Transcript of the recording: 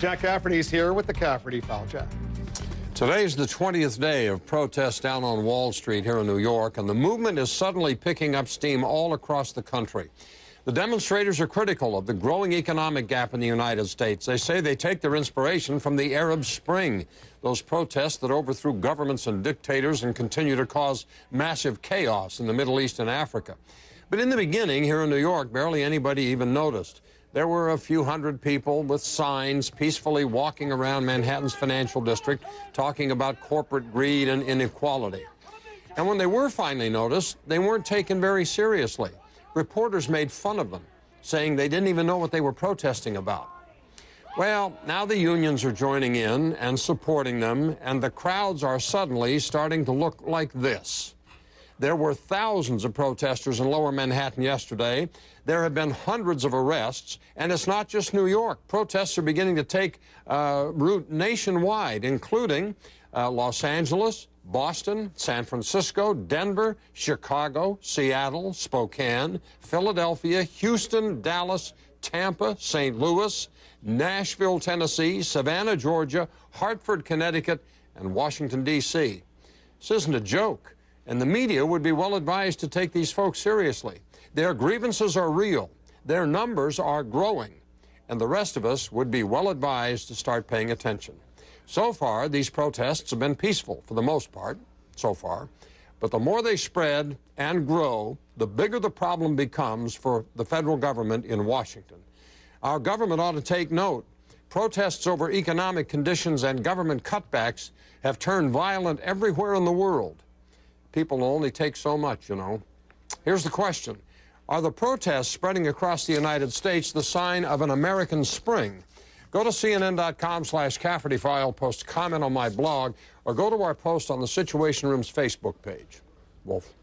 Jack Cafferty's here with the Cafferty File. Jack. Today's the 20th day of protests down on Wall Street here in New York, and the movement is suddenly picking up steam all across the country. The demonstrators are critical of the growing economic gap in the United States. They say they take their inspiration from the Arab Spring, those protests that overthrew governments and dictators and continue to cause massive chaos in the Middle East and Africa. But in the beginning, here in New York, barely anybody even noticed. There were a few hundred people with signs peacefully walking around Manhattan's financial district talking about corporate greed and inequality. And when they were finally noticed, they weren't taken very seriously. Reporters made fun of them, saying they didn't even know what they were protesting about. Well, now the unions are joining in and supporting them, and the crowds are suddenly starting to look like this. There were thousands of protesters in Lower Manhattan yesterday. There have been hundreds of arrests, and it's not just New York. Protests are beginning to take root nationwide, including Los Angeles, Boston, San Francisco, Denver, Chicago, Seattle, Spokane, Philadelphia, Houston, Dallas, Tampa, St. Louis, Nashville, Tennessee, Savannah, Georgia, Hartford, Connecticut, and Washington, D.C. This isn't a joke, and the media would be well advised to take these folks seriously. Their grievances are real, their numbers are growing, and the rest of us would be well advised to start paying attention. So far, these protests have been peaceful for the most part, so far, but the more they spread and grow, the bigger the problem becomes for the federal government in Washington. Our government ought to take note. Protests over economic conditions and government cutbacks have turned violent everywhere in the world. People only take so much, you know. Here's the question. Are the protests spreading across the United States the sign of an American spring? Go to CNN.com/Cafferty File, post a comment on my blog, or go to our post on the Situation Room's Facebook page. Wolf.